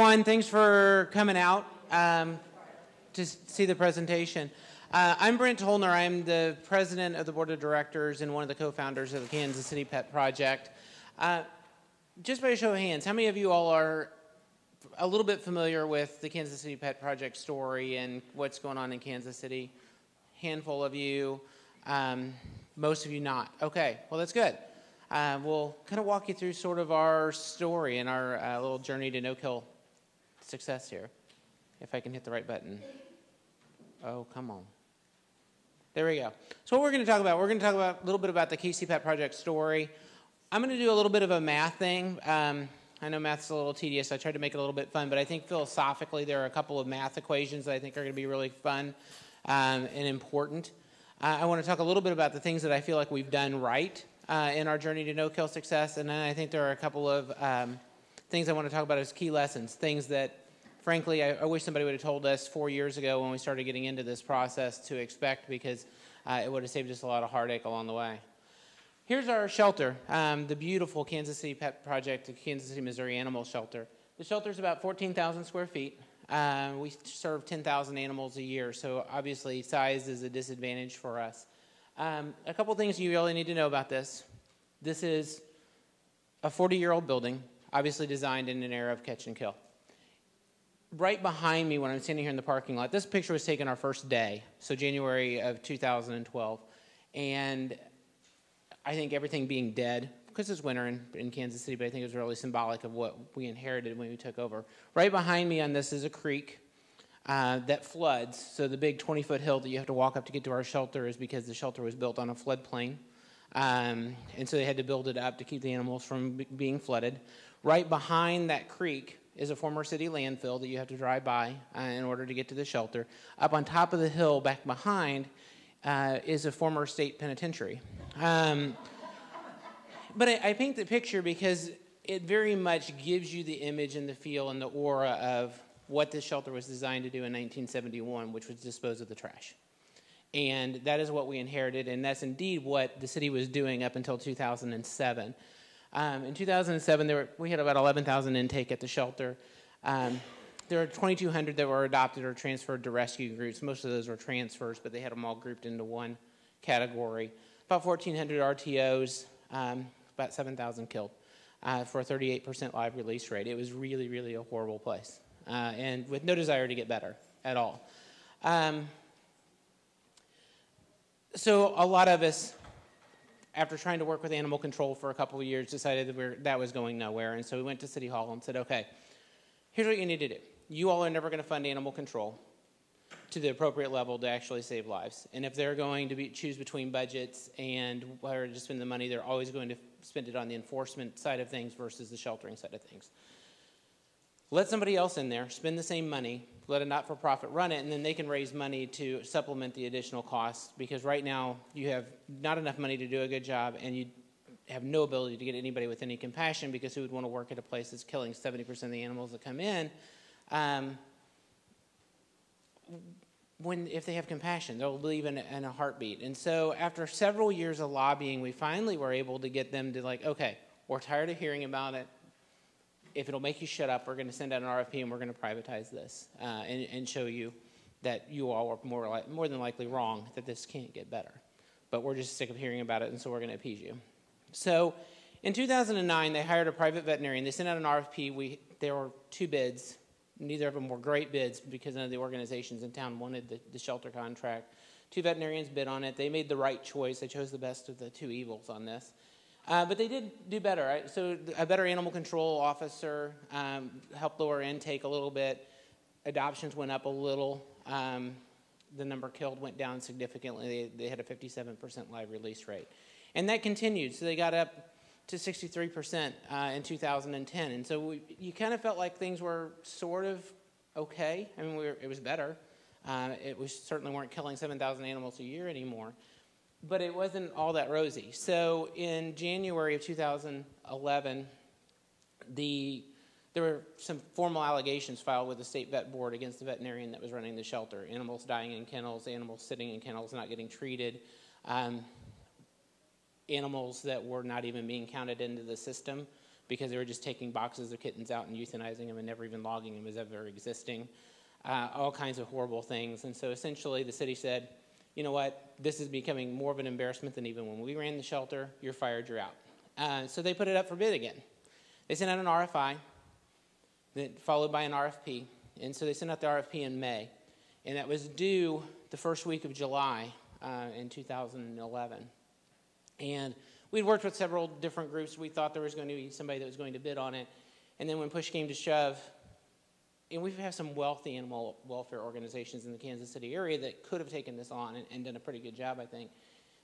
everyone. Thanks for coming out to see the presentation. I'm Brent Toellner. I'm the president of the board of directors and one of the co-founders of the Kansas City Pet Project. Just by a show of hands, how many of you all are a little bit familiar with the Kansas City Pet Project story and what's going on in Kansas City? Handful of you, most of you not. Okay, well that's good. We'll kind of walk you through sort of our story and our little journey to no-kill success here. If I can hit the right button. Oh, come on. There we go. So what we're going to talk about, we're going to talk about a little bit about the KC Pet Project story. I'm going to do a little bit of a math thing. I know math's a little tedious. I tried to make it a little bit fun, but I think philosophically there are a couple of math equations that I think are going to be really fun and important. I want to talk a little bit about the things that I feel like we've done right in our journey to no-kill success, and then I think there are a couple of things I want to talk about as key lessons, things that, frankly, I wish somebody would have told us 4 years ago when we started getting into this process to expect, because it would have saved us a lot of heartache along the way. Here's our shelter, the beautiful Kansas City Pet Project, the Kansas City, Missouri Animal Shelter. The shelter is about 14,000 square feet. We serve 10,000 animals a year, so obviously size is a disadvantage for us. A couple things you really need to know about this. This is a 40-year-old building, obviously designed in an era of catch and kill. Right behind me when I'm standing here in the parking lot, this picture was taken our first day, so January of 2012. And I think everything being dead, because it's winter in Kansas City, but I think it was really symbolic of what we inherited when we took over. Right behind me on this is a creek that floods. So the big 20-foot hill that you have to walk up to get to our shelter is because the shelter was built on a floodplain. And so they had to build it up to keep the animals from being flooded. Right behind that creek is a former city landfill that you have to drive by in order to get to the shelter. Up on top of the hill back behind is a former state penitentiary. But I paint the picture because it very much gives you the image and the feel and the aura of what this shelter was designed to do in 1971, which was dispose of the trash. And that is what we inherited, and that's indeed what the city was doing up until 2007. In 2007, we had about 11,000 intake at the shelter. There are 2,200 that were adopted or transferred to rescue groups. Most of those were transfers, but they had them all grouped into one category. About 1,400 RTOs, about 7,000 killed for a 38% live release rate. It was really, really a horrible place, and with no desire to get better at all. So a lot of us, after trying to work with animal control for a couple of years, decided that was going nowhere. And so we went to City Hall and said, okay, here's what you need to do. You all are never going to fund animal control to the appropriate level to actually save lives. And if they're going to choose between budgets and where to spend the money, they're always going to spend it on the enforcement side of things versus the sheltering side of things. Let somebody else in there spend the same money, let a not-for-profit run it, and then they can raise money to supplement the additional costs, because right now you have not enough money to do a good job, and you have no ability to get anybody with any compassion, because who would want to work at a place that's killing 70% of the animals that come in? If they have compassion, they'll leave in a heartbeat. And so after several years of lobbying, we finally were able to get them to okay, we're tired of hearing about it. If it'll make you shut up, we're going to send out an RFP and we're going to privatize this and show you that you all are more than likely wrong, that this can't get better. But we're just sick of hearing about it, and so we're going to appease you. So in 2009, they hired a private veterinarian. They sent out an RFP. There were 2 bids. Neither of them were great bids because none of the organizations in town wanted the shelter contract. 2 veterinarians bid on it. They made the right choice. They chose the best of the 2 evils on this. But they did do better, right? So a better animal control officer helped lower intake a little bit. Adoptions went up a little. The number killed went down significantly. They had a 57% live release rate. And that continued. So they got up to 63% in 2010. And so you kind of felt like things were sort of okay. I mean, it was better. We certainly weren't killing 7,000 animals a year anymore. But it wasn't all that rosy. So in January of 2011, there were some formal allegations filed with the state vet board against the veterinarian that was running the shelter. Animals dying in kennels, animals sitting in kennels not getting treated, animals that were not even being counted into the system because they were just taking boxes of kittens out and euthanizing them and never even logging them as ever existing. All kinds of horrible things. And so essentially the city said, you know what, this is becoming more of an embarrassment than even when we ran the shelter. You're fired, you're out. So they put it up for bid again. They sent out an RFI, then followed by an RFP. And so they sent out the RFP in May. And that was due the first week of July in 2011. And we'd worked with several different groups. We thought there was going to be somebody that was going to bid on it. And then when push came to shove, and we have some wealthy animal welfare organizations in the Kansas City area that could have taken this on and done a pretty good job, I think.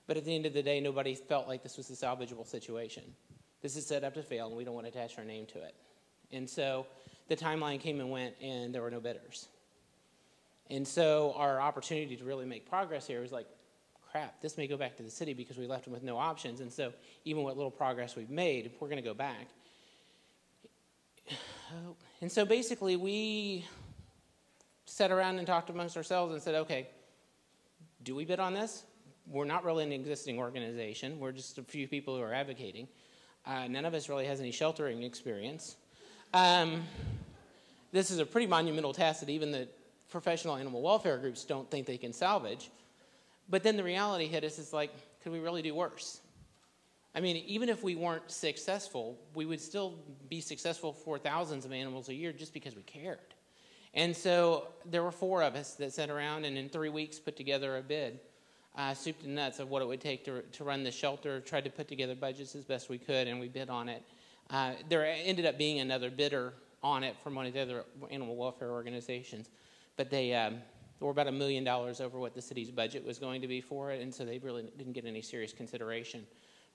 But at the end of the day, nobody felt like this was a salvageable situation. This is set up to fail, and we don't want to attach our name to it. And so the timeline came and went, and there were no bidders. And so our opportunity to really make progress here was like, crap, this may go back to the city because we left them with no options. And so even what little progress we've made, we're going to go back. And so basically we sat around and talked amongst ourselves and said, okay, do we bid on this? We're not really an existing organization. We're just a few people who are advocating. None of us really has any sheltering experience. This is a pretty monumental task that even the professional animal welfare groups don't think they can salvage. But then the reality hit us, is like, could we really do worse? I mean, even if we weren't successful, we would still be successful for thousands of animals a year just because we cared. And so there were 4 of us that sat around and in 3 weeks put together a bid, soup to nuts of what it would take to run the shelter, tried to put together budgets as best we could, and we bid on it. There ended up being another bidder on it from one of the other animal welfare organizations, but they were about $1 million over what the city's budget was going to be for it, and so they really didn't get any serious consideration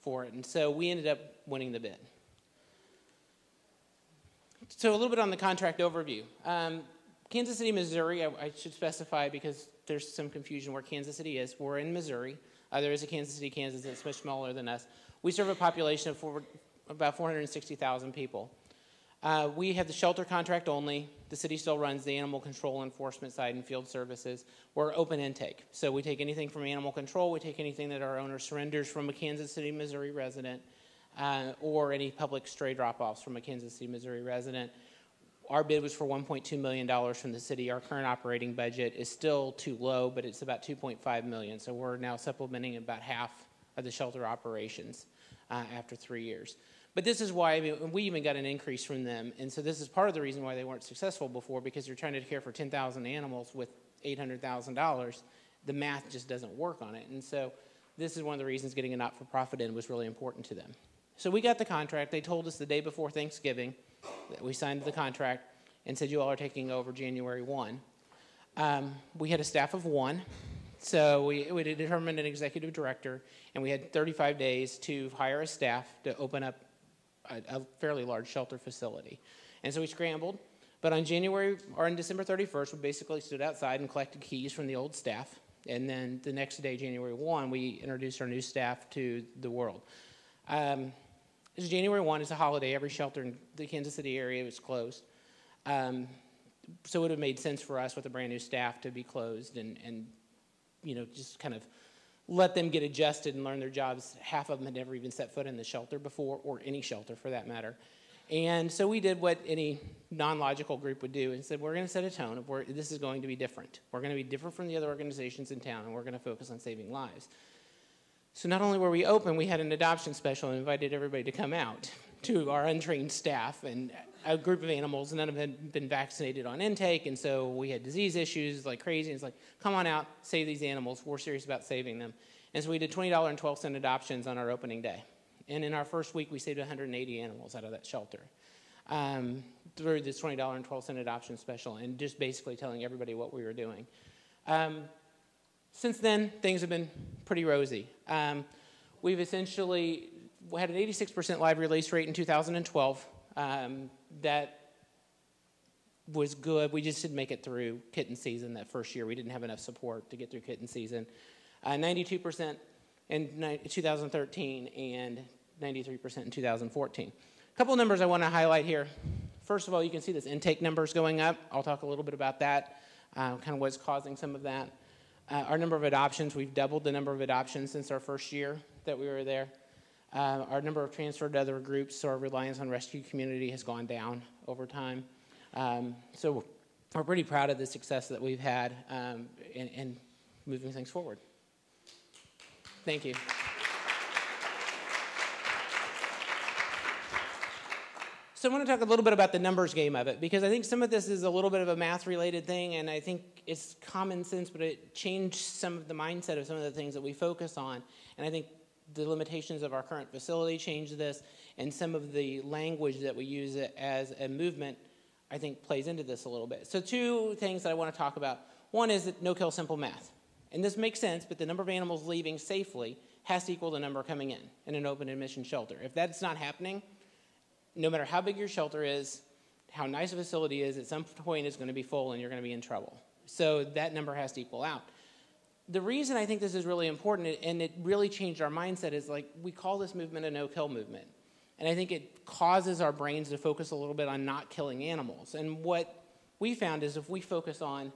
for it. And so we ended up winning the bid. So a little bit on the contract overview. Kansas City, Missouri, I should specify because there's some confusion where Kansas City is. We're in Missouri. There is a Kansas City, Kansas that's much smaller than us. We serve a population of about 460,000 people. We have the shelter contract only. The city still runs the animal control enforcement side and field services. We're open intake. So we take anything from animal control. We take anything that our owner surrenders from a Kansas City, Missouri resident, or any public stray drop-offs from a Kansas City, Missouri resident. Our bid was for $1.2 million from the city. Our current operating budget is still too low, but it's about $2.5 million. So we're now supplementing about half of the shelter operations after 3 years. But this is why, I mean, we even got an increase from them. And so this is part of the reason why they weren't successful before, because you're trying to care for 10,000 animals with $800,000. The math just doesn't work on it. And so this is one of the reasons getting a not-for-profit in was really important to them. So we got the contract. They told us the day before Thanksgiving that we signed the contract and said, you all are taking over January 1. We had a staff of 1. So we determined an executive director, and we had 35 days to hire a staff to open up a fairly large shelter facility. And so we scrambled, but on December 31st, we basically stood outside and collected keys from the old staff. And then the next day, January 1, we introduced our new staff to the world. January 1 is a holiday. Every shelter in the Kansas City area was closed. So it would have made sense for us with a brand new staff to be closed and you know, just kind of let them get adjusted and learn their jobs. Half of them had never even set foot in the shelter before, or any shelter for that matter. And so we did what any non-logical group would do and said, we're going to set a tone of where this is going to be different. We're going to be different from the other organizations in town, and we're going to focus on saving lives. So not only were we open, we had an adoption special and invited everybody to come out to our untrained staff and a group of animals. None of them had been vaccinated on intake, and so we had disease issues like crazy. And it's like, come on out, save these animals. We're serious about saving them. And so we did $20.12 adoptions on our opening day. And in our first week, we saved 180 animals out of that shelter through this $20.12 adoption special and just basically telling everybody what we were doing. Since then, things have been pretty rosy. We've essentially had an 86% live release rate in 2012. That was good. We just didn't make it through kitten season that first year. We didn't have enough support to get through kitten season. 92% in 2013 and 93% in 2014. A couple of numbers I want to highlight here. First of all, you can see this intake numbers going up. I'll talk a little bit about that, kind of what's causing some of that. Our number of adoptions, we've doubled the number of adoptions since our first year that we were there. Our number of transferred to other groups, so our reliance on rescue community has gone down over time. So we're pretty proud of the success that we've had in moving things forward. Thank you. So I want to talk a little bit about the numbers game of it, because I think some of this is a little bit of a math-related thing, and I think it's common sense, but it changed some of the mindset of some of the things that we focus on. And I think the limitations of our current facility changed this, and some of the language that we use as a movement, I think, plays into this a little bit. So two things that I want to talk about. One is that no-kill simple math. And this makes sense, but the number of animals leaving safely has to equal the number coming in an open admission shelter. If that's not happening, no matter how big your shelter is, how nice a facility is, at some point it's going to be full and you're going to be in trouble. So that number has to equal out. The reason I think this is really important, and it really changed our mindset, is like we call this movement a no-kill movement. And I think it causes our brains to focus a little bit on not killing animals. And what we found is if we focus on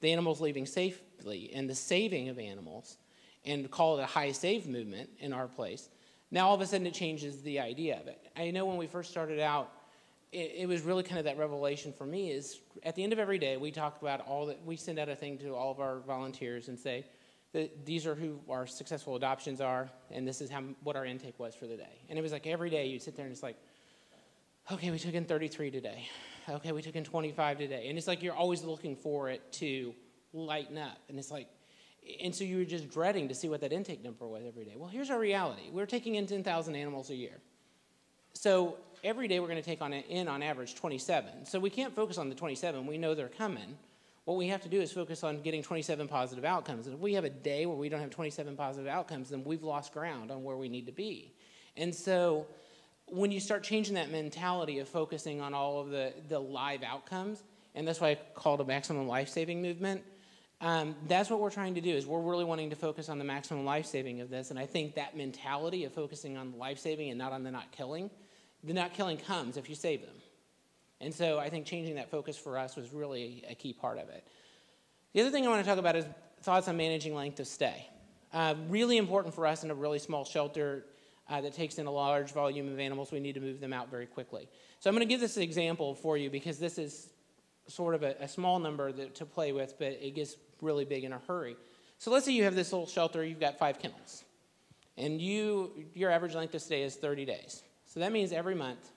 the animals leaving safely and the saving of animals and call it a high save movement in our place, now all of a sudden it changes the idea of it. I know when we first started out, it was really kind of that revelation for me is at the end of every day we talk about all that, we send out a thing to all of our volunteers and say that these are who our successful adoptions are, and this is what our intake was for the day. And it was like every day you'd sit there and it's like, okay, we took in 33 today. Okay, we took in 25 today. And it's like you're always looking for it to lighten up. And it's like, and so you were just dreading to see what that intake number was every day. Well, here's our reality. We're taking in 10,000 animals a year. So every day we're going to take in on average 27. So we can't focus on the 27. We know they're coming. What we have to do is focus on getting 27 positive outcomes. And if we have a day where we don't have 27 positive outcomes, then we've lost ground on where we need to be. And so when you start changing that mentality of focusing on all of the live outcomes, and that's why I call it a maximum life-saving movement, that's what we're trying to do, is we're really wanting to focus on the maximum life-saving of this. And I think that mentality of focusing on the life-saving and not on the not killing comes if you save them. And so I think changing that focus for us was really a key part of it. The other thing I want to talk about is thoughts on managing length of stay. Really important for us in a really small shelter that takes in a large volume of animals. We need to move them out very quickly. So I'm going to give this example for you because this is sort of a small number to play with, but it gets really big in a hurry. So let's say you have this little shelter, you've got 5 kennels, and your average length of stay is 30 days. So that means every month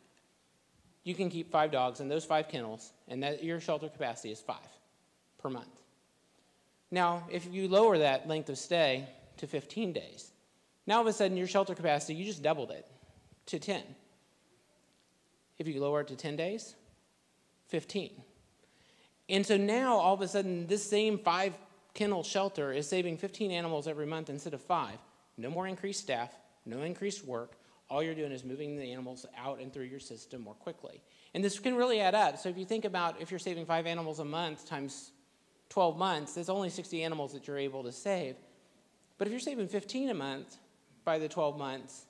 you can keep 5 dogs in those 5 kennels, and that your shelter capacity is 5 per month. Now, if you lower that length of stay to 15 days, now all of a sudden your shelter capacity, you just doubled it to 10. If you lower it to 10 days, 15. And so now all of a sudden this same 5 kennel shelter is saving 15 animals every month instead of 5. No more increased staff, no increased work. All you're doing is moving the animals out and through your system more quickly. And this can really add up. So if you think about if you're saving 5 animals a month times 12 months, there's only 60 animals that you're able to save. But if you're saving 15 a month by the 12 months,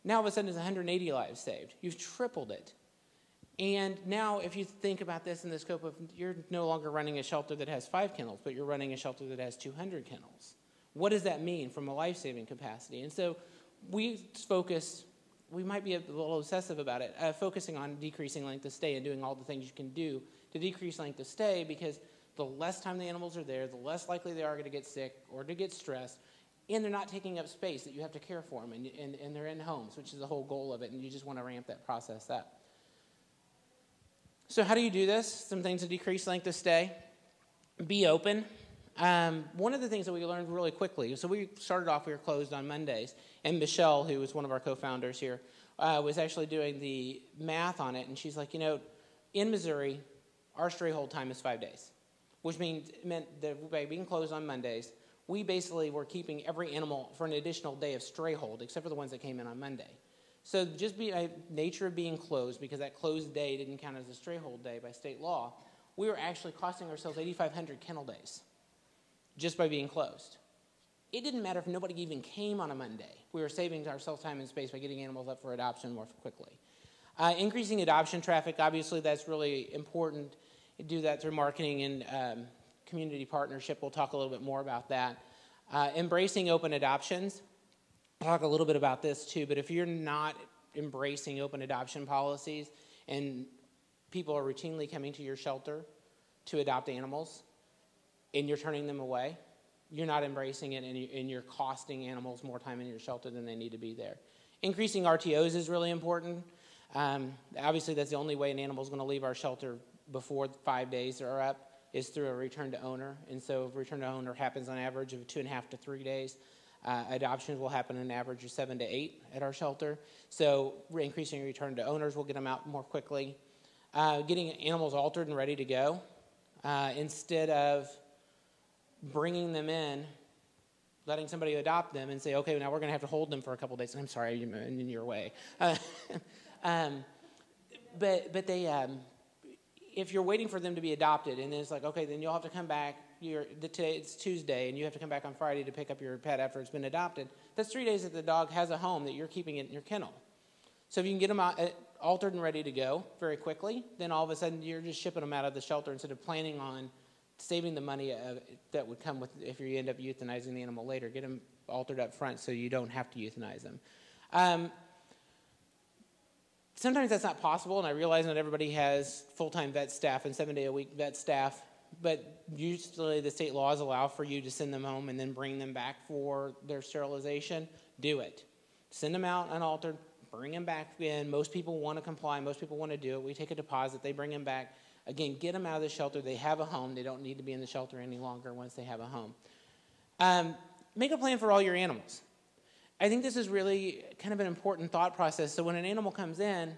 now all of a sudden it's 180 lives saved. You've tripled it. And now if you think about this in the scope of you're no longer running a shelter that has 5 kennels, but you're running a shelter that has 200 kennels. What does that mean from a life-saving capacity? And so we might be a little obsessive about it, focusing on decreasing length of stay and doing all the things you can do to decrease length of stay, because the less time the animals are there, the less likely they are going to get sick or to get stressed, and they're not taking up space that you have to care for them, and they're in homes, which is the whole goal of it, and you just want to ramp that process up. So how do you do this? Some things to decrease length of stay. Be open. One of the things that we learned really quickly, so we started off, we were closed on Mondays, and Michelle, who was one of our co-founders here, was actually doing the math on it, and she's like, in Missouri, our stray hold time is 5 days, which meant that by being closed on Mondays, we basically were keeping every animal for an additional day of stray hold, except for the ones that came in on Monday. So just by nature of being closed, because that closed day didn't count as a stray hold day by state law, we were actually costing ourselves 8,500 kennel days just by being closed. It didn't matter if nobody even came on a Monday. We were saving ourselves time and space by getting animals up for adoption more quickly. Increasing adoption traffic, obviously that's really important. You do that through marketing and community partnership. We'll talk a little bit more about that. Embracing open adoptions. I'll talk a little bit about this too, but if you're not embracing open adoption policies and people are routinely coming to your shelter to adopt animals and you're turning them away, you're not embracing it, and you're costing animals more time in your shelter than they need to be there. Increasing RTOs is really important. Obviously, that's the only way an animal is going to leave our shelter before 5 days are up is through a return to owner. And so return to owner happens on average of 2.5 to 3 days. Adoptions will happen on an average of 7 to 8 at our shelter. So increasing return to owners will get them out more quickly. Getting animals altered and ready to go instead of bringing them in, letting somebody adopt them and say, okay, now we're going to have to hold them for a couple days. I'm sorry, I'm in your way. But they, if you're waiting for them to be adopted, and then it's like, okay, then you'll have to come back. Today it's Tuesday, and you have to come back on Friday to pick up your pet after it's been adopted. That's 3 days that the dog has a home that you're keeping it in your kennel. So if you can get them out, altered and ready to go very quickly, then all of a sudden you're just shipping them out of the shelter instead of planning on saving the money that would come with if you end up euthanizing the animal later. Get them altered up front so you don't have to euthanize them. Sometimes that's not possible, and I realize not everybody has full-time vet staff and 7-day-a-week vet staff, but usually the state laws allow for you to send them home and then bring them back for their sterilization. Do it. Send them out unaltered, bring them back in. Most people want to comply. Most people want to do it. We take a deposit. They bring them back. Again, get them out of the shelter. They have a home. They don't need to be in the shelter any longer once they have a home. Make a plan for all your animals. I think this is really kind of an important thought process. So when an animal comes in,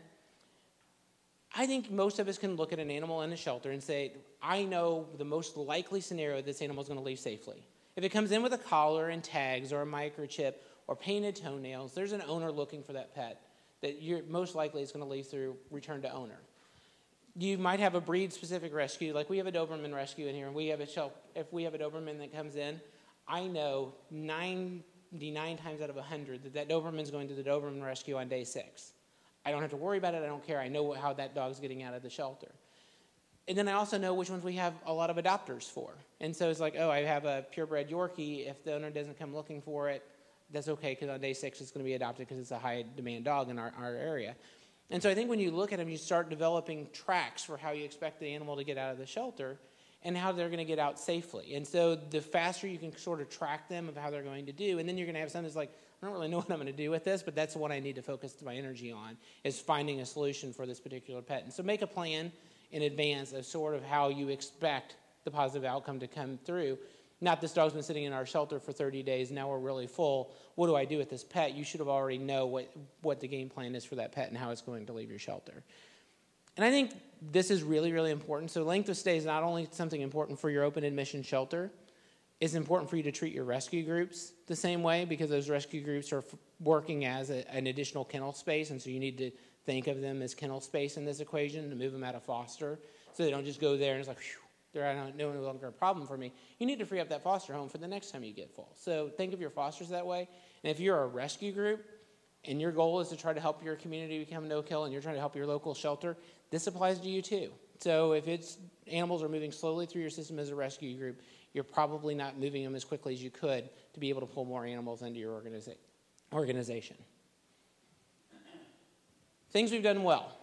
I think most of us can look at an animal in a shelter and say, I know the most likely scenario this animal is going to leave safely. If it comes in with a collar and tags or a microchip or painted toenails, there's an owner looking for that pet that you're most likely is going to leave through return to owner. You might have a breed-specific rescue, like we have a Doberman rescue in here, and if we have a Doberman that comes in, I know 99 times out of 100 that Doberman's going to the Doberman rescue on day 6. I don't have to worry about it. I don't care. I know how that dog's getting out of the shelter. And then I also know which ones we have a lot of adopters for. And so it's like, oh, I have a purebred Yorkie. If the owner doesn't come looking for it, that's okay, because on day 6 it's going to be adopted because it's a high-demand dog in our area. And so I think when you look at them, you start developing tracks for how you expect the animal to get out of the shelter and how they're going to get out safely. And so the faster you can sort of track them of how they're going to do, and then you're going to have something that's like, I don't really know what I'm going to do with this, but that's what I need to focus my energy on, is finding a solution for this particular pet. And so make a plan in advance of sort of how you expect the positive outcome to come through. Not this dog's been sitting in our shelter for 30 days, now we're really full. What do I do with this pet? You should have already know what the game plan is for that pet and how it's going to leave your shelter. And I think this is really, really important. So length of stay is not only something important for your open admission shelter, it's important for you to treat your rescue groups the same way, because those rescue groups are working as an additional kennel space, and so you need to think of them as kennel space in this equation to move them out of foster, so they don't just go there and it's like, whew, they're no longer a problem for me. You need to free up that foster home for the next time you get full. So think of your fosters that way. And if you're a rescue group and your goal is to try to help your community become no-kill and you're trying to help your local shelter, this applies to you too. So if animals are moving slowly through your system as a rescue group, you're probably not moving them as quickly as you could to be able to pull more animals into your organization. Things we've done well.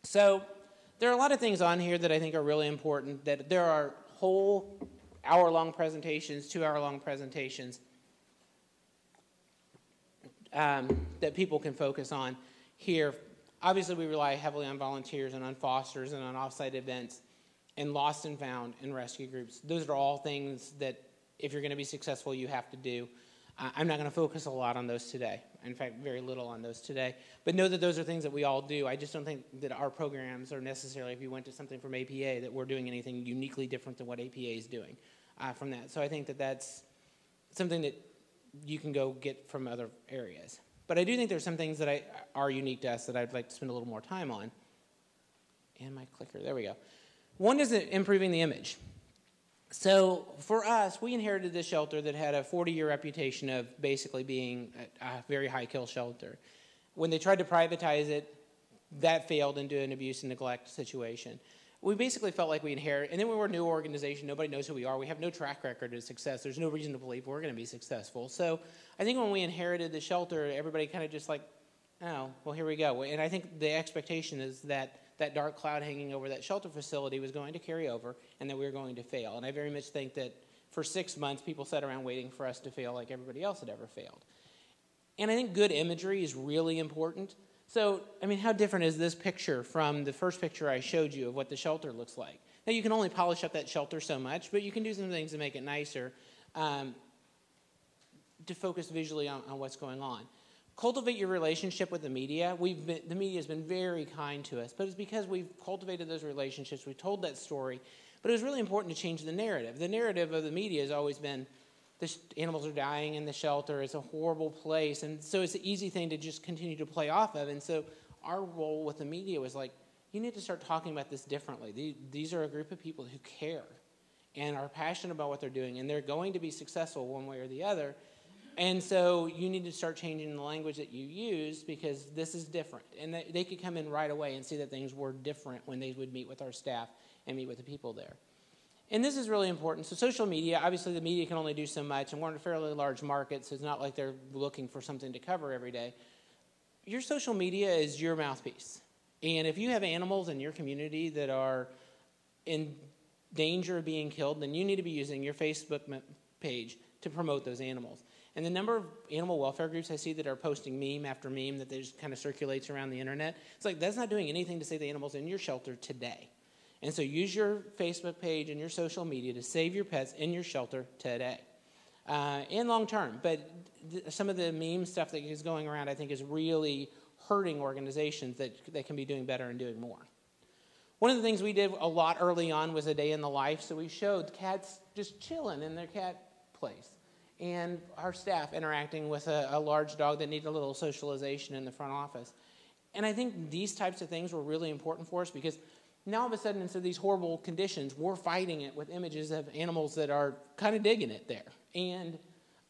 So there are a lot of things on here that I think are really important, that there are whole hour-long presentations, 2-hour-long presentations that people can focus on here. Obviously, we rely heavily on volunteers and on fosters and on off-site events and lost and found and rescue groups. Those are all things that if you're going to be successful, you have to do. I'm not going to focus a lot on those today. In fact, very little on those today. But know that those are things that we all do. I just don't think that our programs are necessarily, if you went to something from APA, that we're doing anything uniquely different than what APA is doing from that. So I think that that's something that you can go get from other areas. But I do think there's some things that are unique to us that I'd like to spend a little more time on. And my clicker, there we go. One is improving the image. So for us, we inherited this shelter that had a 40-year reputation of basically being a very high-kill shelter. When they tried to privatize it, that failed into an abuse and neglect situation. we basically felt like we inherited, and then we were a new organization. Nobody knows who we are. We have no track record of success. There's no reason to believe we're going to be successful. So I think when we inherited the shelter, everybody kind of just like, oh, well, here we go. And I think the expectation is that that dark cloud hanging over that shelter facility was going to carry over and that we were going to fail. And I very much think that for 6 months, people sat around waiting for us to fail like everybody else had ever failed. And I think good imagery is really important. So, I mean, how different is this picture from the first picture I showed you of what the shelter looks like? Now, you can only polish up that shelter so much, but you can do some things to make it nicer to focus visually on what's going on. Cultivate your relationship with the media. The media has been very kind to us, but it's because we've cultivated those relationships. We've told that story, but it was really important to change the narrative. The narrative of the media has always been the animals are dying in the shelter. It's a horrible place, and so it's an easy thing to just continue to play off of. And so our role with the media was like, you need to start talking about this differently. These are a group of people who care and are passionate about what they're doing, and they're going to be successful one way or the other. And so you need to start changing the language that you use because this is different. And they could come in right away and see that things were different when they would meet with our staff and meet with the people there. And this is really important. So social media, obviously the media can only do so much, and we're in a fairly large market, so it's not like they're looking for something to cover every day. Your social media is your mouthpiece. And if you have animals in your community that are in danger of being killed, then you need to be using your Facebook page to promote those animals. And the number of animal welfare groups I see that are posting meme after meme that just kind of circulates around the internet, it's like that's not doing anything to save the animals in your shelter today. And so use your Facebook page and your social media to save your pets in your shelter today and long term. But some of the meme stuff that is going around I think is really hurting organizations that can be doing better and doing more. One of the things we did a lot early on was a day in the life. So we showed cats just chilling in their cat place and our staff interacting with a large dog that needed a little socialization in the front office. And I think these types of things were really important for us because now all of a sudden, instead of these horrible conditions, we're fighting it with images of animals that are kind of digging it there. And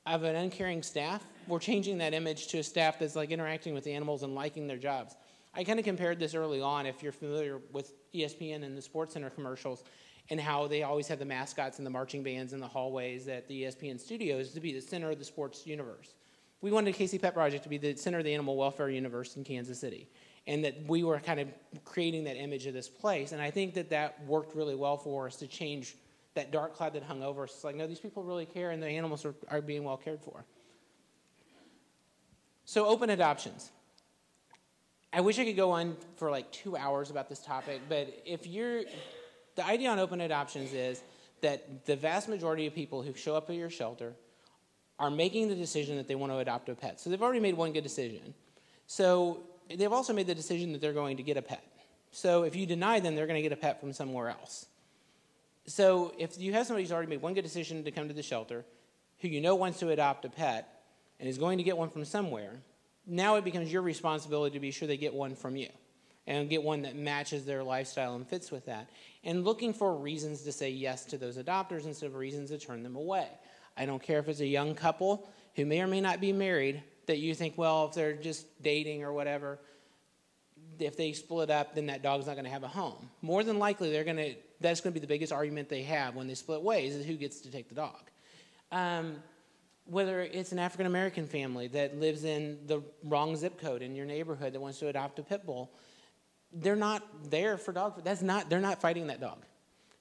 of an uncaring staff, we're changing that image to a staff that's like interacting with the animals and liking their jobs. I kind of compared this early on, if you're familiar with ESPN and the Sports Center commercials, and how they always have the mascots and the marching bands in the hallways at the ESPN studios to be the center of the sports universe. We wanted Casey Pet Project to be the center of the animal welfare universe in Kansas City, and that we were kind of creating that image of this place. And I think that worked really well for us to change that dark cloud that hung over us. It's like, no, these people really care, and the animals are being well cared for. So open adoptions. I wish I could go on for like 2 hours about this topic, but the idea on open adoptions is that the vast majority of people who show up at your shelter are making the decision that they want to adopt a pet. So they've already made one good decision. So they've also made the decision that they're going to get a pet. So if you deny them, they're going to get a pet from somewhere else. So if you have somebody who's already made one good decision to come to the shelter, who you know wants to adopt a pet and is going to get one from somewhere, now it becomes your responsibility to be sure they get one from you and get one that matches their lifestyle and fits with that. And looking for reasons to say yes to those adopters instead of reasons to turn them away. I don't care if it's a young couple who may or may not be married that you think, well, if they're just dating or whatever, if they split up, then that dog's not going to have a home. More than likely, that's going to be the biggest argument they have when they split ways is who gets to take the dog. Whether it's an African-American family that lives in the wrong zip code in your neighborhood that wants to adopt a pit bull, they're not there for dog. They're not fighting that dog.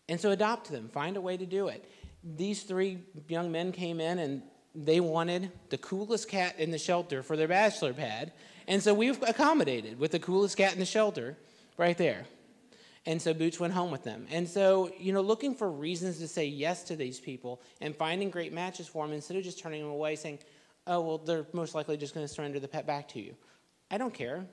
And so adopt them. Find a way to do it. These 3 young men came in and they wanted the coolest cat in the shelter for their bachelor pad. And so we've accommodated with the coolest cat in the shelter right there. And so Boots went home with them. And so, looking for reasons to say yes to these people and finding great matches for them instead of just turning them away saying, oh, well, they're most likely just going to surrender the pet back to you. I don't care.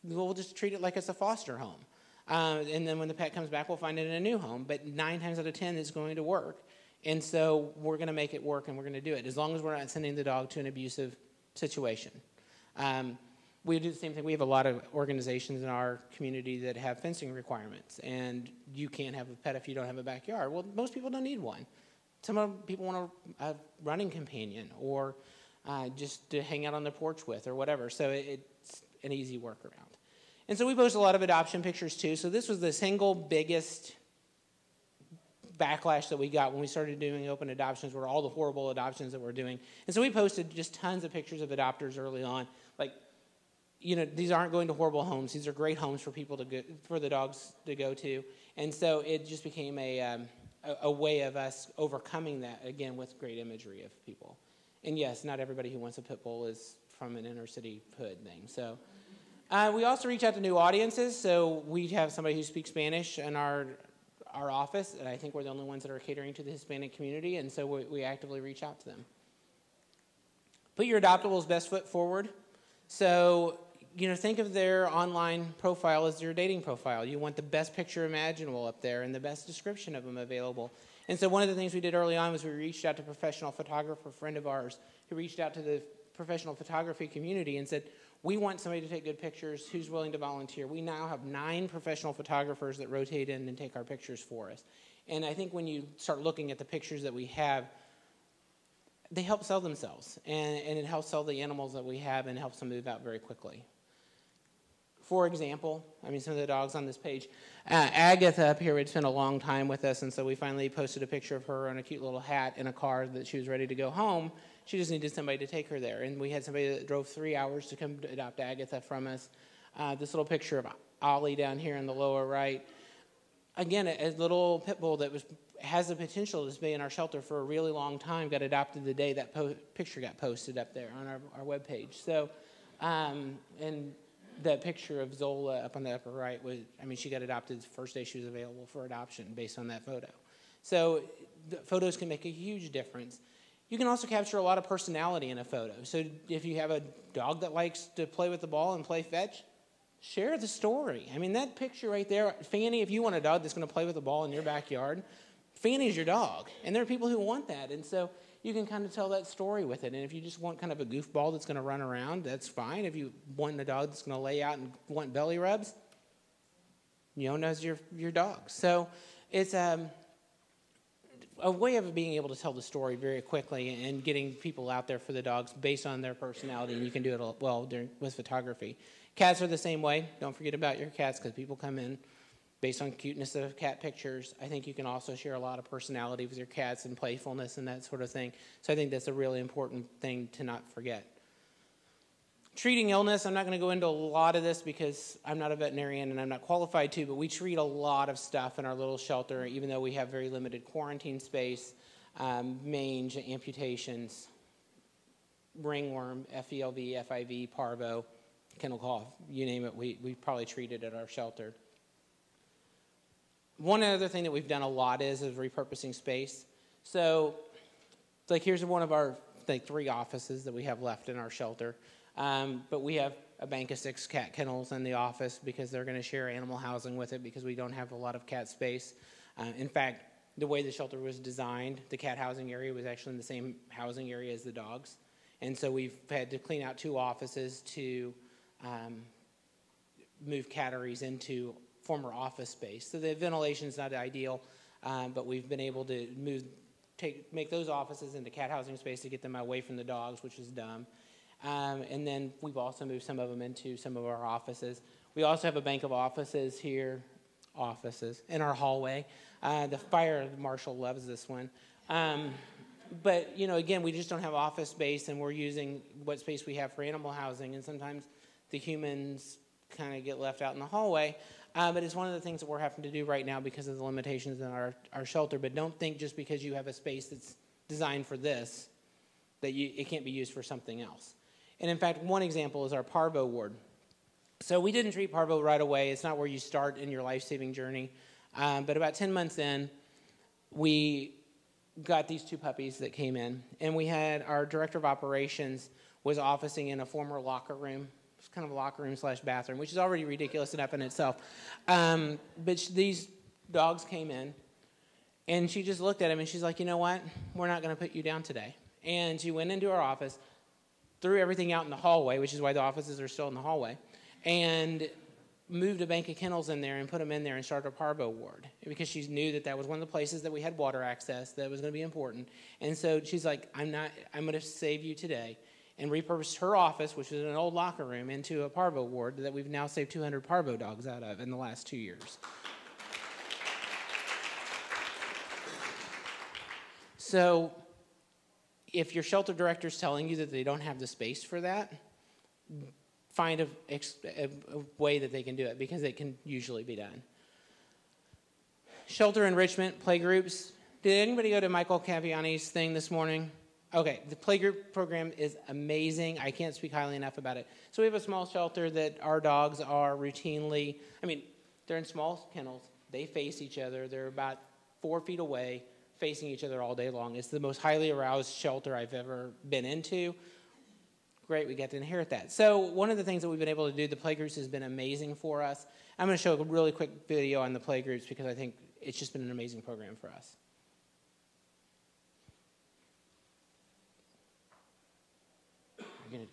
We'll just treat it like it's a foster home. And then when the pet comes back, we'll find it in a new home. But 9 times out of 10, it's going to work. And so we're going to make it work and we're going to do it as long as we're not sending the dog to an abusive situation. We do the same thing. We have a lot of organizations in our community that have fencing requirements, and you can't have a pet if you don't have a backyard. Well, most people don't need one. Some people want a running companion or just to hang out on the porch with or whatever, so it's an easy workaround. And so we post a lot of adoption pictures too. So this was the single biggest backlash that we got when we started doing open adoptions were all the horrible adoptions that we're doing. And so we posted just tons of pictures of adopters early on. Like, you know, these aren't going to horrible homes. These are great homes for people to go, for the dogs to go to. And so it just became a way of us overcoming that, again, with great imagery of people. And yes, not everybody who wants a pit bull is from an inner city hood thing. So we also reach out to new audiences. So we have somebody who speaks Spanish in our office, and I think we're the only ones that are catering to the Hispanic community, and so we actively reach out to them. Put your Adoptable's best foot forward. So, you know, think of their online profile as your dating profile. You want the best picture imaginable up there and the best description of them available. And so one of the things we did early on was we reached out to a professional photographer, a friend of ours, who reached out to the professional photography community and said, we want somebody to take good pictures. Who's willing to volunteer? We now have 9 professional photographers that rotate in and take our pictures for us. And I think when you start looking at the pictures that we have, they help sell themselves. And it helps sell the animals that we have and helps them move out very quickly. For example, I mean, some of the dogs on this page. Agatha up here had spent a long time with us, and so we finally posted a picture of her on a cute little hat in a car that she was ready to go home. She just needed somebody to take her there. And we had somebody that drove 3 hours to come to adopt Agatha from us. This little picture of Ollie down here in the lower right. Again, a little pit bull that has the potential to be in our shelter for a really long time got adopted the day that picture got posted up there on our webpage. So, and that picture of Zola up on the upper right was, I mean, she got adopted the first day she was available for adoption based on that photo. So the photos can make a huge difference. You can also capture a lot of personality in a photo. So if you have a dog that likes to play with the ball and play fetch, share the story. I mean, that picture right there, Fanny, if you want a dog that's going to play with the ball in your backyard, Fanny's your dog. And there are people who want that. And so you can kind of tell that story with it. And if you just want kind of a goofball that's going to run around, that's fine. If you want a dog that's going to lay out and want belly rubs, Yona's your dog. So it's a way of being able to tell the story very quickly and getting people out there for the dogs based on their personality. And you can do it well with photography. Cats are the same way. Don't forget about your cats because people come in based on cuteness of cat pictures. I think you can also share a lot of personality with your cats and playfulness and that sort of thing. So I think that's a really important thing to not forget. Treating illness, I'm not going to go into a lot of this because I'm not a veterinarian and I'm not qualified to, but we treat a lot of stuff in our little shelter, even though we have very limited quarantine space, mange, amputations, ringworm, FELV, FIV, Parvo, kennel cough, you name it, we probably treat it at our shelter. One other thing that we've done a lot is repurposing space. So, like here's one of our 3 offices that we have left in our shelter. But we have a bank of 6 cat kennels in the office because they're going to share animal housing with it because we don't have a lot of cat space. In fact, the way the shelter was designed, the cat housing area was actually in the same housing area as the dogs. And so we've had to clean out 2 offices to move catteries into former office space. So the ventilation's not ideal, but we've been able to make those offices into cat housing space to get them away from the dogs, which is dumb. And then we've also moved some of them into some of our offices. We also have a bank of offices here, in our hallway. The fire marshal loves this one. But, you know, again, we just don't have office space, and we're using what space we have for animal housing, and sometimes the humans kind of get left out in the hallway. But it's one of the things that we're having to do right now because of the limitations in our shelter. But don't think just because you have a space that's designed for this that it can't be used for something else. And in fact, one example is our Parvo Ward. So we didn't treat Parvo right away. It's not where you start in your life-saving journey. But about 10 months in, we got these 2 puppies that came in. And we had our director of operations was officing in a former locker room. It's kind of a locker room / bathroom, which is already ridiculous enough in itself. But these dogs came in, and she just looked at him, and she's like, you know what? We're not going to put you down today. And she went into our office, threw everything out in the hallway, which is why the offices are still in the hallway, and moved a bank of kennels in there and put them in there and started a Parvo Ward because she knew that was one of the places that we had water access that was going to be important. And so she's like, I'm going to save you today, and repurposed her office, which was an old locker room, into a Parvo Ward that we've now saved 200 Parvo dogs out of in the last 2 years. So if your shelter director is telling you that they don't have the space for that, find a way that they can do it, because it can usually be done. Shelter enrichment, playgroups. Did anybody go to Michael Caviani's thing this morning? Okay, the playgroup program is amazing. I can't speak highly enough about it. So we have a small shelter that our dogs are routinely, they're in small kennels. They face each other. They're about 4 feet away, facing each other all day long. It's the most highly aroused shelter I've ever been into. Great, we get to inherit that. So one of the things that we've been able to do, the playgroups has been amazing for us. I'm going to show a really quick video on the playgroups because I think it's just been an amazing program for us. There we go.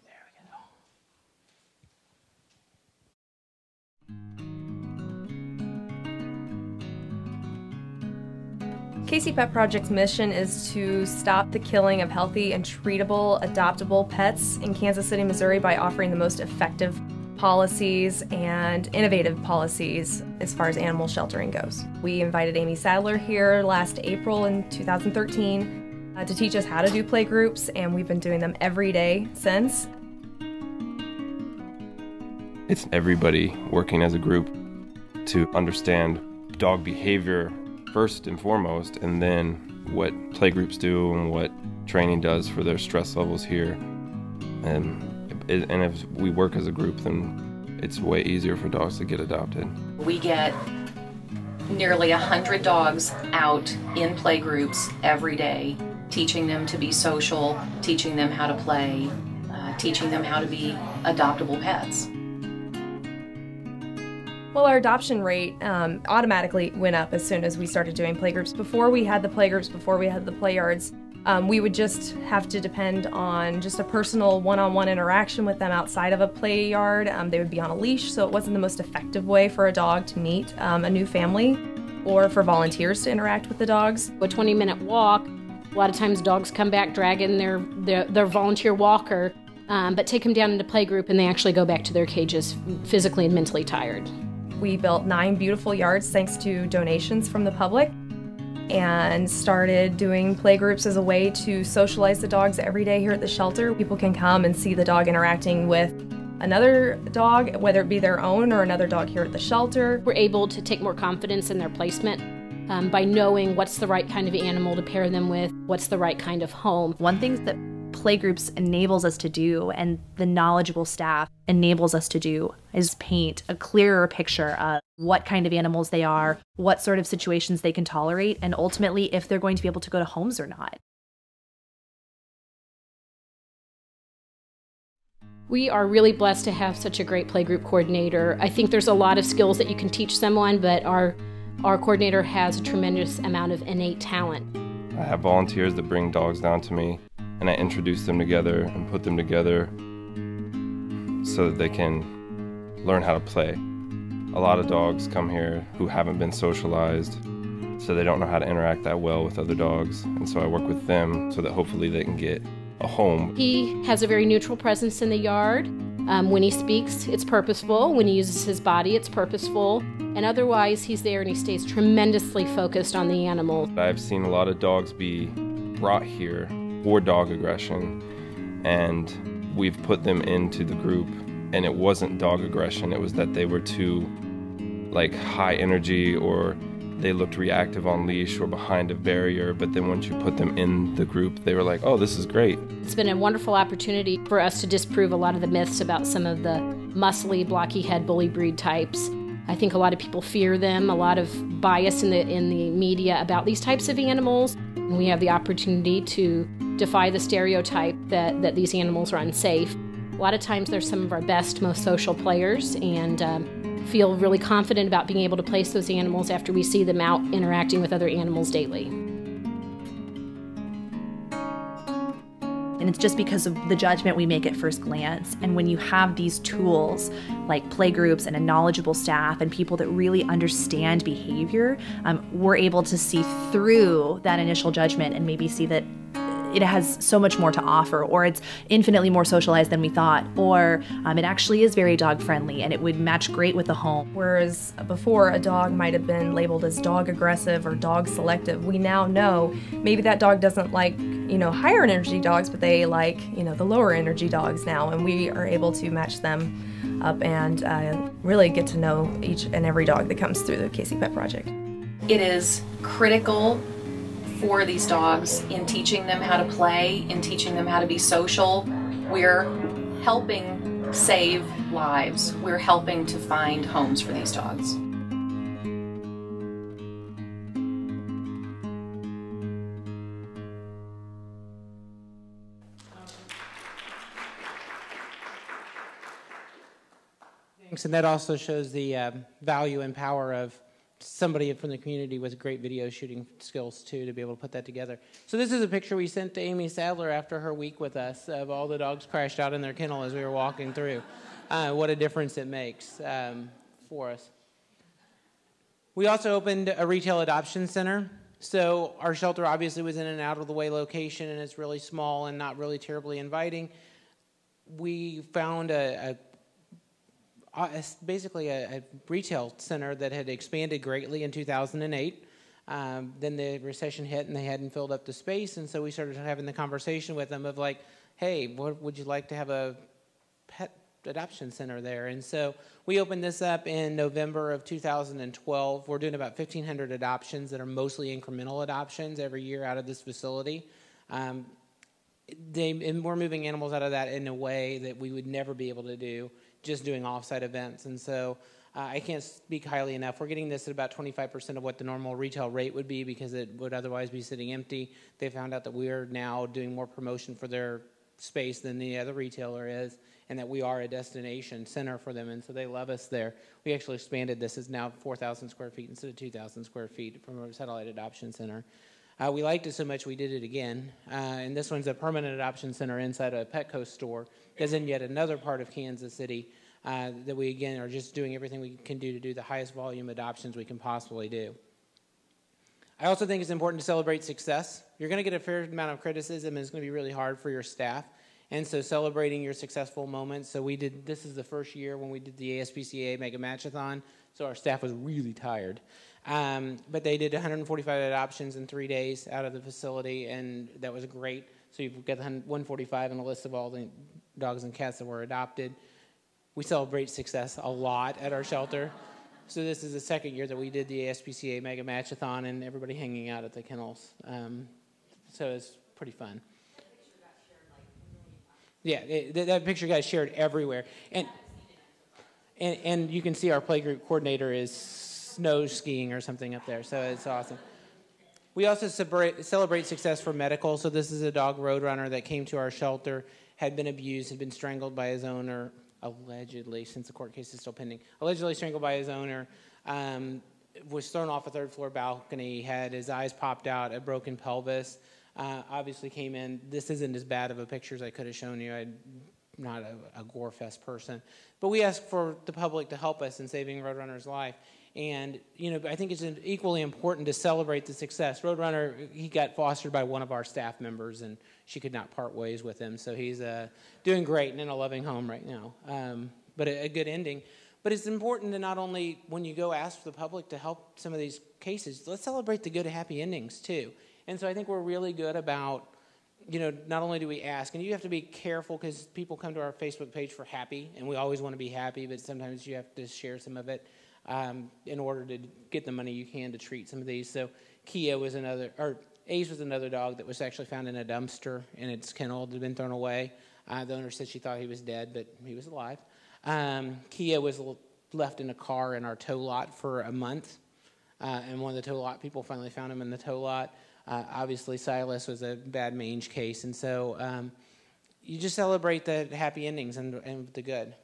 KC Pet Project's mission is to stop the killing of healthy and treatable adoptable pets in Kansas City, Missouri by offering the most effective policies and innovative policies as far as animal sheltering goes. We invited Amy Sadler here last April in 2013 to teach us how to do playgroups, and we've been doing them every day since. It's everybody working as a group to understand dog behavior first and foremost, and then what playgroups do and what training does for their stress levels here. And if we work as a group, then it's way easier for dogs to get adopted. We get nearly 100 dogs out in playgroups every day, teaching them to be social, teaching them how to play, teaching them how to be adoptable pets. Well, our adoption rate automatically went up as soon as we started doing playgroups. Before we had the playgroups, before we had the play yards, we would just have to depend on just a personal one-on-one interaction with them outside of a play yard. They would be on a leash, so it wasn't the most effective way for a dog to meet a new family or for volunteers to interact with the dogs. A 20-minute walk, a lot of times dogs come back dragging their volunteer walker, but take them down into playgroup and they actually go back to their cages physically and mentally tired. We built 9 beautiful yards thanks to donations from the public, and started doing playgroups as a way to socialize the dogs every day here at the shelter. People can come and see the dog interacting with another dog, whether it be their own or another dog here at the shelter. We're able to take more confidence in their placement by knowing what's the right kind of animal to pair them with, what's the right kind of home. One thing that Playgroups enables us to do, and the knowledgeable staff enables us to do, is paint a clearer picture of what kind of animals they are, what sort of situations they can tolerate, and ultimately if they're going to be able to go to homes or not. We are really blessed to have such a great playgroup coordinator. I think there's a lot of skills that you can teach someone, but our coordinator has a tremendous amount of innate talent. I have volunteers that bring dogs down to me, and I introduce them together and put them together so that they can learn how to play. A lot of dogs come here who haven't been socialized, so they don't know how to interact that well with other dogs, and so I work with them so that hopefully they can get a home. He has a very neutral presence in the yard. When he speaks, it's purposeful. When he uses his body, it's purposeful. And otherwise, he's there and he stays tremendously focused on the animal. I've seen a lot of dogs be brought here for dog aggression, and we've put them into the group, and it wasn't dog aggression. It was that they were too high energy, or they looked reactive on leash or behind a barrier, but then once you put them in the group, they were like, oh, this is great. It's been a wonderful opportunity for us to disprove a lot of the myths about some of the muscly, blocky head bully breed types. I think a lot of people fear them, a lot of bias in the media about these types of animals, and we have the opportunity to defy the stereotype that these animals are unsafe. A lot of times they're some of our best, most social players, and feel really confident about being able to place those animals after we see them out interacting with other animals daily. And it's just because of the judgment we make at first glance. And when you have these tools like playgroups and a knowledgeable staff and people that really understand behavior, we're able to see through that initial judgment and maybe see that it has so much more to offer, or it's infinitely more socialized than we thought, or it actually is very dog friendly and it would match great with the home. Whereas before a dog might have been labeled as dog aggressive or dog selective, we now know maybe that dog doesn't like, higher energy dogs, but they like, the lower energy dogs now, and we are able to match them up and really get to know each and every dog that comes through the KC Pet Project. It is critical for these dogs in teaching them how to play, in teaching them how to be social. We're helping save lives. We're helping to find homes for these dogs. Thanks, and that also shows the value and power of somebody from the community with great video shooting skills too, to be able to put that together. So this is a picture we sent to Amy Sadler after her week with us of all the dogs crashed out in their kennel as we were walking through. What a difference it makes for us. We also opened a retail adoption center. So our shelter obviously was in an out of the way location, and it's really small and not really terribly inviting. We found basically a retail center that had expanded greatly in 2008. Then the recession hit and they hadn't filled up the space, and so we started having the conversation with them of like, hey, what would you like to have a pet adoption center there? And so we opened this up in November of 2012. We're doing about 1,500 adoptions that are mostly incremental adoptions every year out of this facility. And we're moving animals out of that in a way that we would never be able to do just doing off-site events. And so I can't speak highly enough. We're getting this at about 25% of what the normal retail rate would be because it would otherwise be sitting empty. They found out that we are now doing more promotion for their space than the other retailer is, and that we are a destination center for them, and so they love us there. We actually expanded this. It's now 4,000 square feet instead of 2,000 square feet from a satellite adoption center. We liked it so much we did it again, and this one's a permanent adoption center inside a Petco store. It's in yet another part of Kansas City that we, again, are just doing everything we can do to do the highest volume adoptions we can possibly do. I also think it's important to celebrate success. You're going to get a fair amount of criticism, and it's going to be really hard for your staff, and so celebrating your successful moments. So this is the first year when we did the ASPCA Mega Matchathon, so our staff was really tired. But they did 145 adoptions in 3 days out of the facility, and that was great. So you've got 145 and a list of all the dogs and cats that were adopted. We celebrate success a lot at our shelter. So this is the second year that we did the ASPCA Mega Matchathon, and everybody hanging out at the kennels. So it's pretty fun. That picture got shared everywhere. And you can see our playgroup coordinator is snow skiing or something up there, so it's awesome. We also celebrate success for medical. So this is a dog roadrunner that came to our shelter, had been abused, had been strangled by his owner, allegedly, since the court case is still pending, allegedly strangled by his owner, was thrown off a third-floor balcony, had his eyes popped out, a broken pelvis, obviously came in. This isn't as bad of a picture as I could have shown you. I'm not a gore fest person. But we ask for the public to help us in saving Roadrunner's life. And, I think it's equally important to celebrate the success. Roadrunner, he got fostered by one of our staff members, and she could not part ways with him. So he's doing great and in a loving home right now. But a good ending. But it's important to not only, when you go ask the public to help some of these cases, let's celebrate the good, happy endings, too. And so I think we're really good about, not only do we ask, and you have to be careful because people come to our Facebook page for happy, and we always want to be happy, but sometimes you have to share some of it in order to get the money you can to treat some of these. So Ace was another dog that was actually found in a dumpster in its kennel. It had been thrown away. The owner said she thought he was dead, but he was alive. Kia was left in a car in our tow lot for a month, and one of the tow lot people finally found him in the tow lot. Obviously, Silas was a bad mange case, and so you just celebrate the happy endings and the good.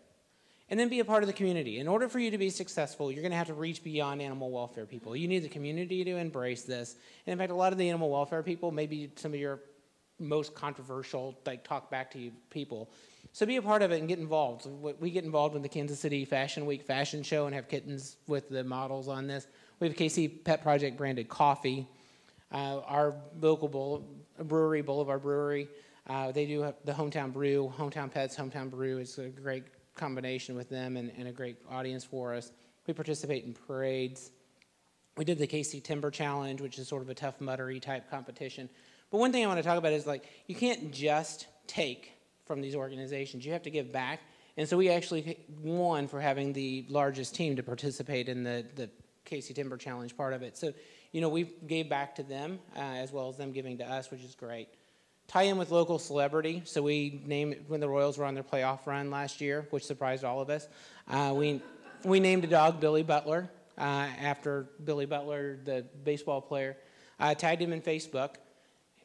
And then be a part of the community. In order for you to be successful, you're going to have to reach beyond animal welfare people. You need the community to embrace this. And in fact, a lot of the animal welfare people, maybe some of your most controversial, talk back to you people. So be a part of it and get involved. We get involved in the Kansas City Fashion Week fashion show and have kittens with the models on this. We have KC Pet Project branded coffee. Our local brewery, Boulevard Brewery, they do have the Hometown Brew, Hometown Pets, Hometown Brew is a great combination with them and a great audience for us. We participate in parades. We did the KC Timber Challenge, which is sort of a Tough Muddery type competition. But one thing I want to talk about is, like, you can't just take from these organizations. You have to give back. And so we actually won for having the largest team to participate in the KC Timber Challenge part of it. So, you know, we gave back to them as well as them giving to us, which is great. Tie in with local celebrity. So we named, when the Royals were on their playoff run last year, which surprised all of us, we named a dog Billy Butler after Billy Butler, the baseball player. Tagged him in Facebook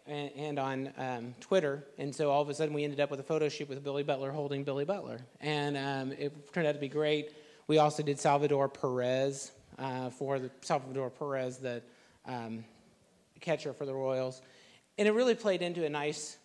and on Twitter, and so all of a sudden we ended up with a photo shoot with Billy Butler holding Billy Butler, and it turned out to be great. We also did Salvador Perez the catcher for the Royals, and it really played into a nice.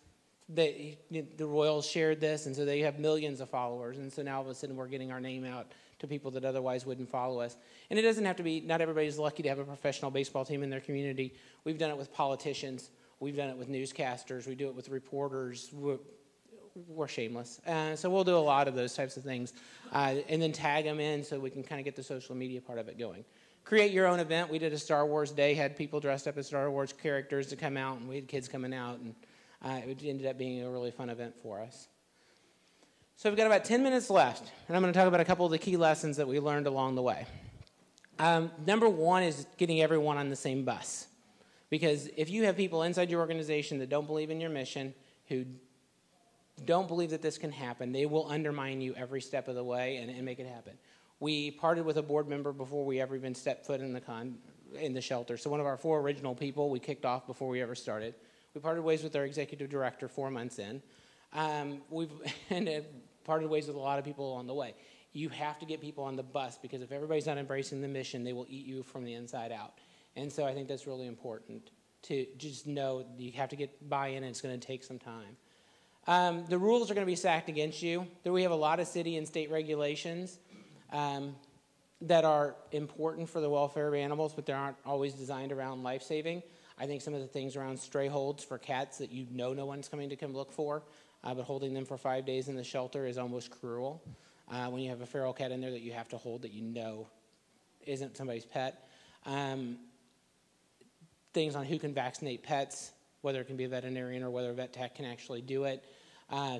The Royals shared this, and so they have millions of followers, and so now all of a sudden we're getting our name out to people that otherwise wouldn't follow us. And it doesn't have to be, not everybody's lucky to have a professional baseball team in their community. We've done it with politicians. We've done it with newscasters. We do it with reporters. We're shameless. So we'll do a lot of those types of things. And then tag them in so we can kind of get the social media part of it going. Create your own event. We did a Star Wars Day, had people dressed up as Star Wars characters to come out, and we had kids coming out, and it ended up being a really fun event for us. So we've got about 10 minutes left, and I'm going to talk about a couple of the key lessons that we learned along the way. Number one is getting everyone on the same bus. Because if you have people inside your organization that don't believe in your mission, who don't believe that this can happen, they will undermine you every step of the way and make it happen. We parted with a board member before we ever even stepped foot in the shelter. So one of our 4 original people we kicked off before we ever started. We parted ways with our executive director 4 months in. We've parted ways with a lot of people along the way. You have to get people on the bus, because if everybody's not embracing the mission, they will eat you from the inside out. And so I think that's really important to just know you have to get buy-in, and it's going to take some time. The rules are going to be stacked against you. We have a lot of city and state regulations that are important for the welfare of animals, but they aren't always designed around life-saving. I think some of the things around stray holds for cats that you know no one's coming to come look for, but holding them for 5 days in the shelter is almost cruel. When you have a feral cat in there that you have to hold that you know isn't somebody's pet. Things on who can vaccinate pets, whether it can be a veterinarian or whether a vet tech can actually do it.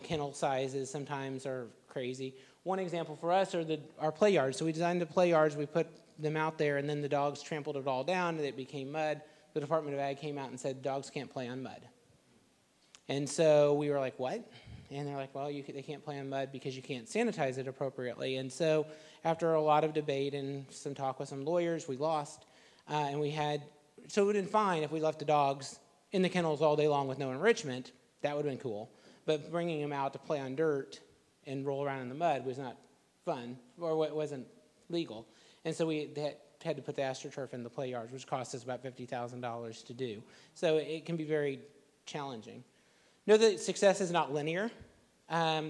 Kennel sizes sometimes are crazy. One example for us are our play yards. So we designed the play yards, we put them out there, and then the dogs trampled it all down, and it became mud. The Department of Ag came out and said dogs can't play on mud. And so we were like, what? And they're like, well, they can't play on mud because you can't sanitize it appropriately. And so after a lot of debate and some talk with some lawyers, we lost. And so it would have been fine if we left the dogs in the kennels all day long with no enrichment. That would have been cool. But bringing them out to play on dirt and roll around in the mud was not fun, or wasn't legal. And so we had to put the AstroTurf in the play yards, which cost us about $50,000 to do. So it can be very challenging. Know that success is not linear.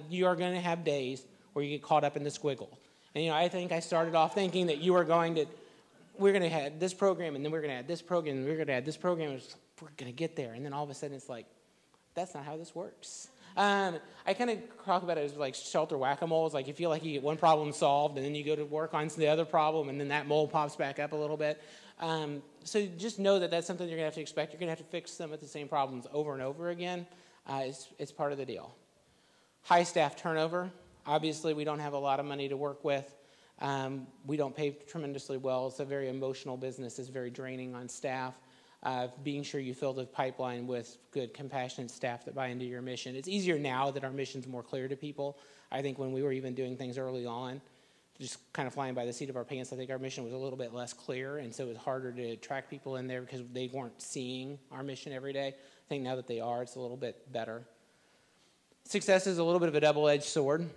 You are going to have days where you get caught up in the squiggle. And I think I started off thinking that we're going to have this program, and then we're going to add this program, and we're going to add this program, and we're going to get there. And then all of a sudden it's like, that's not how this works. I kind of talk about it as like shelter whack-a-mole. It's like you feel like you get one problem solved, and then you go to work on the other problem, and then that mole pops back up a little bit. So just know that that's something you're going to have to expect. You're going to have to fix some of the same problems over and over again. It's part of the deal. High staff turnover. Obviously, we don't have a lot of money to work with. We don't pay tremendously well. It's a very emotional business. It's very draining on staff. Being sure you fill the pipeline with good, compassionate staff that buy into your mission. It's easier now that our mission's more clear to people. I think when we were even doing things early on, just kind of flying by the seat of our pants, I think our mission was a little bit less clear, and so it was harder to attract people in there because they weren't seeing our mission every day. I think now that they are, it's a little bit better. Success is a little bit of a double-edged sword.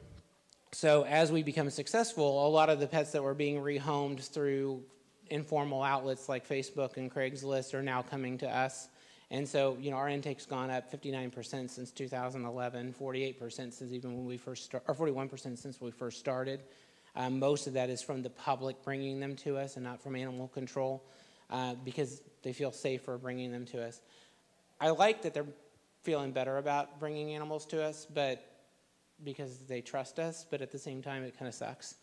So as we become successful, a lot of the pets that were being rehomed through informal outlets like Facebook and Craigslist are now coming to us. And so, our intake's gone up 59% since 2011, 48% since even when we first started, or 41% since we first started. Most of that is from the public bringing them to us and not from animal control, because they feel safer bringing them to us. I like that they're feeling better about bringing animals to us, but because they trust us, but at the same time, it kind of sucks.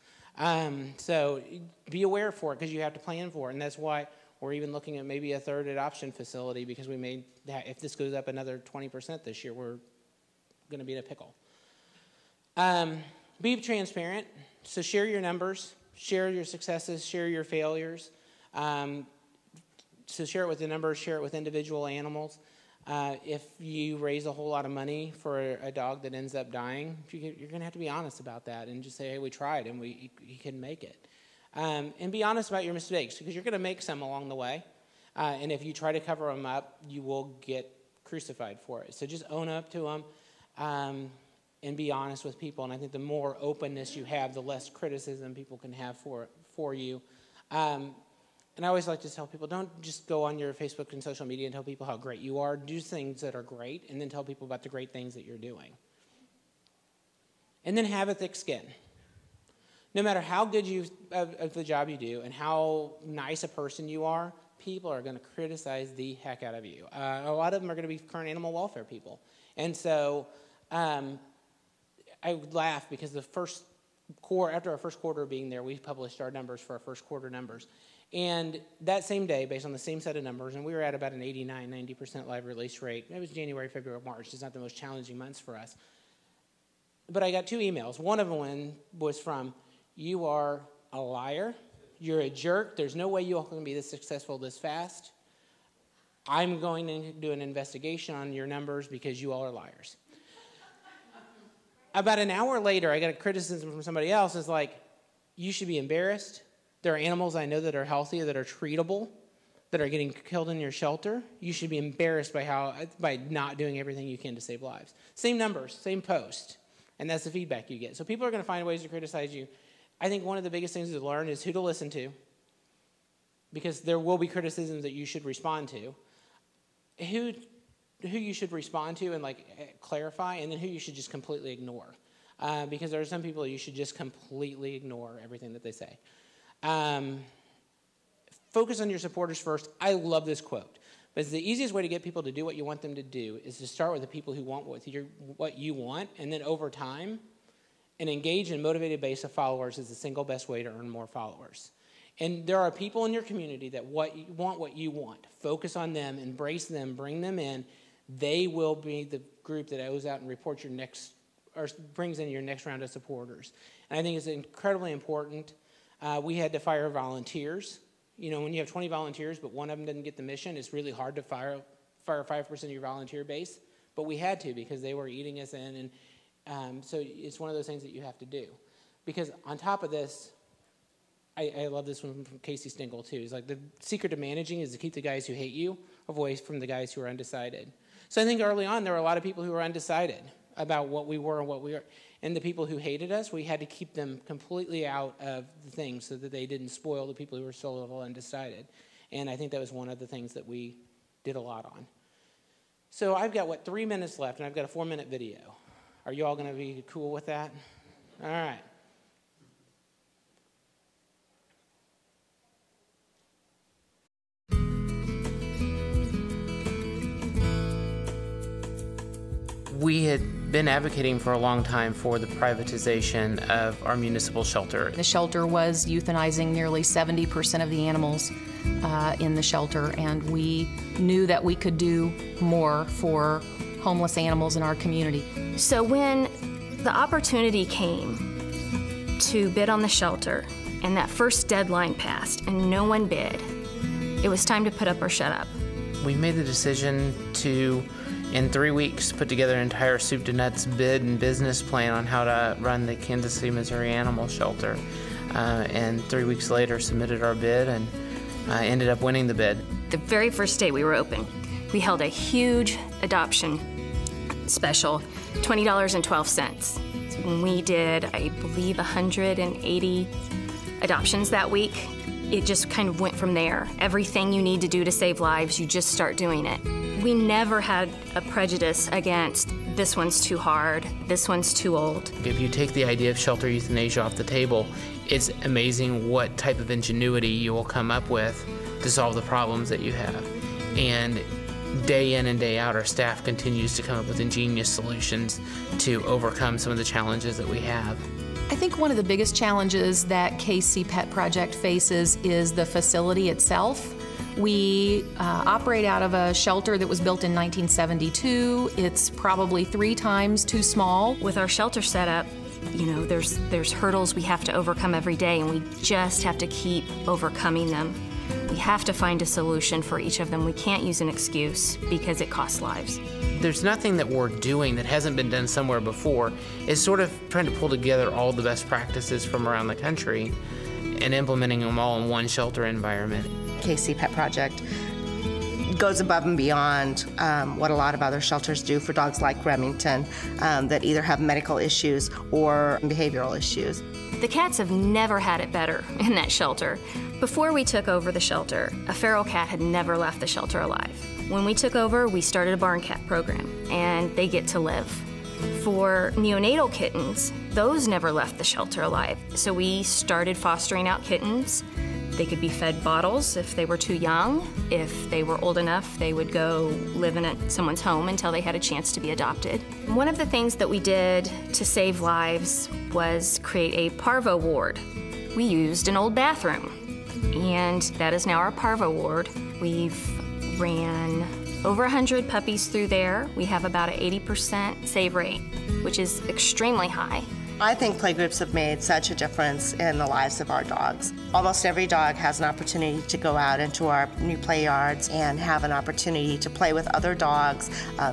So be aware for it, because you have to plan for it, and that's why we're even looking at maybe a third adoption facility, because we may, if this goes up another 20% this year, we're going to be in a pickle. Be transparent. So share your numbers, share your successes, share your failures. So share it with the numbers, share it with individual animals. If you raise a whole lot of money for a dog that ends up dying, you're going to have to be honest about that and just say, hey, we tried and you couldn't make it. And be honest about your mistakes, because you're going to make some along the way. And if you try to cover them up, you will get crucified for it. So just own up to them and be honest with people. And I think the more openness you have, the less criticism people can have for you. And I always like to tell people, don't just go on your Facebook and social media and tell people how great you are. Do things that are great, and then tell people about the great things that you're doing. And then have a thick skin. No matter how good of the job you do and how nice a person you are, people are going to criticize the heck out of you. A lot of them are going to be current animal welfare people. And so I would laugh because after our first quarter of being there, we published our numbers for our first quarter numbers. And that same day, based on the same set of numbers, and we were at about an 89-90% live release rate. It was January, February, March. It's not the most challenging months for us. But I got 2 emails. One of them was from, you are a liar. You're a jerk. There's no way you all can be this successful this fast. I'm going to do an investigation on your numbers because you all are liars. About an hour later, I got a criticism from somebody else. It's like, you should be embarrassed. There are animals I know that are healthy, that are treatable, that are getting killed in your shelter. You should be embarrassed by not doing everything you can to save lives. Same numbers, same post, and that's the feedback you get. So people are going to find ways to criticize you. I think one of the biggest things to learn is who to listen to, because there will be criticisms that you should respond to. Who you should respond to and clarify, and then who you should just completely ignore. Because there are some people you should just completely ignore everything that they say. Focus on your supporters first. I love this quote. But it's the easiest way to get people to do what you want them to do is to start with the people who want what you want, and then over time, an engaged and motivated base of followers is the single best way to earn more followers. And there are people in your community that want what you want. Focus on them, embrace them, bring them in. They will be the group that goes out and reports brings in your next round of supporters. And I think it's incredibly important. We had to fire volunteers. You know, when you have 20 volunteers, but one of them didn't get the mission, it's really hard to fire 5% of your volunteer base. But we had to, because they were eating us in. And so it's one of those things that you have to do. Because on top of this, I love this one from Casey Stengel too. It's like the secret to managing is to keep the guys who hate you away from the guys who are undecided. So I think early on there were a lot of people who were undecided about what we were and what we are. And the people who hated us, we had to keep them completely out of the things so that they didn't spoil the people who were still a little undecided. And I think that was one of the things that we did a lot on. So I've got, 3 minutes left, and I've got a 4-minute video. Are you all going to be cool with that? All right. We had been advocating for a long time for the privatization of our municipal shelter. The shelter was euthanizing nearly 70% of the animals in the shelter, and we knew that we could do more for homeless animals in our community. So when the opportunity came to bid on the shelter, and that first deadline passed, and no one bid, it was time to put up or shut up. We made the decision to, in 3 weeks, put together an entire soup to nuts bid and business plan on how to run the Kansas City, Missouri animal shelter. And 3 weeks later, submitted our bid and ended up winning the bid. The very first day we were open, we held a huge adoption special, $20.12. When we did, I believe, 180 adoptions that week, it just kind of went from there. Everything you need to do to save lives, you just start doing it. We never had a prejudice against this one's too hard, this one's too old. If you take the idea of shelter euthanasia off the table, it's amazing what type of ingenuity you will come up with to solve the problems that you have. And day in and day out, our staff continues to come up with ingenious solutions to overcome some of the challenges that we have. I think one of the biggest challenges that KC Pet Project faces is the facility itself. We operate out of a shelter that was built in 1972. It's probably 3 times too small. With our shelter setup, you know, there's hurdles we have to overcome every day, and we just have to keep overcoming them. We have to find a solution for each of them. We can't use an excuse because it costs lives. There's nothing that we're doing that hasn't been done somewhere before. It's sort of trying to pull together all the best practices from around the country and implementing them all in one shelter environment. KC Pet Project goes above and beyond what a lot of other shelters do for dogs like Remington that either have medical issues or behavioral issues. The cats have never had it better in that shelter. Before we took over the shelter, a feral cat had never left the shelter alive. When we took over, we started a barn cat program, and they get to live. For neonatal kittens, those never left the shelter alive. So we started fostering out kittens. They could be fed bottles if they were too young. If they were old enough, they would go live in someone's home until they had a chance to be adopted. One of the things that we did to save lives was create a Parvo Ward. We used an old bathroom, and that is now our Parvo Ward. We've ran over 100 puppies through there. We have about an 80% save rate, which is extremely high. I think playgroups have made such a difference in the lives of our dogs. Almost every dog has an opportunity to go out into our new play yards and have an opportunity to play with other dogs.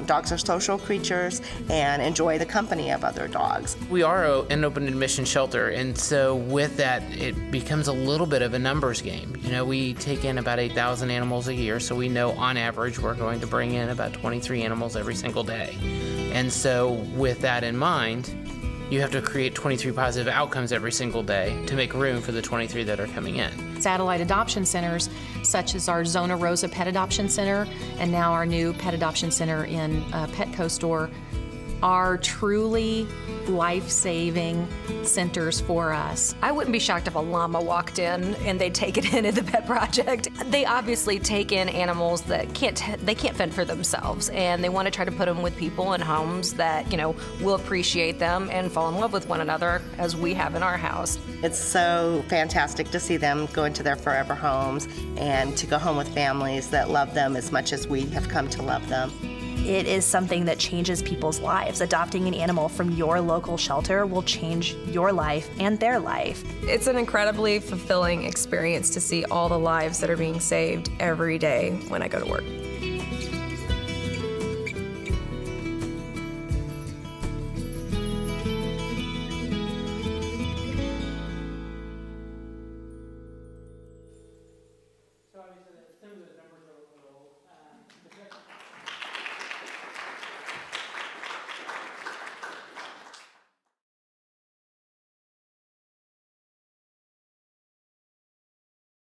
Dogs are social creatures and enjoy the company of other dogs. We are an open admission shelter, and so with that, it becomes a little bit of a numbers game. You know, we take in about 8,000 animals a year, so we know on average we're going to bring in about 23 animals every single day. And so with that in mind, you have to create 23 positive outcomes every single day to make room for the 23 that are coming in. Satellite adoption centers, such as our Zona Rosa Pet Adoption Center and now our new Pet Adoption Center in Petco store, are truly life-saving centers for us. I wouldn't be shocked if a llama walked in and they'd take it into the pet project. They obviously take in animals that can't fend for themselves, and they want to try to put them with people in homes that, you know, will appreciate them and fall in love with one another, as we have in our house. It's so fantastic to see them go into their forever homes and to go home with families that love them as much as we have come to love them. It is something that changes people's lives. Adopting an animal from your local shelter will change your life and their life. It's an incredibly fulfilling experience to see all the lives that are being saved every day when I go to work.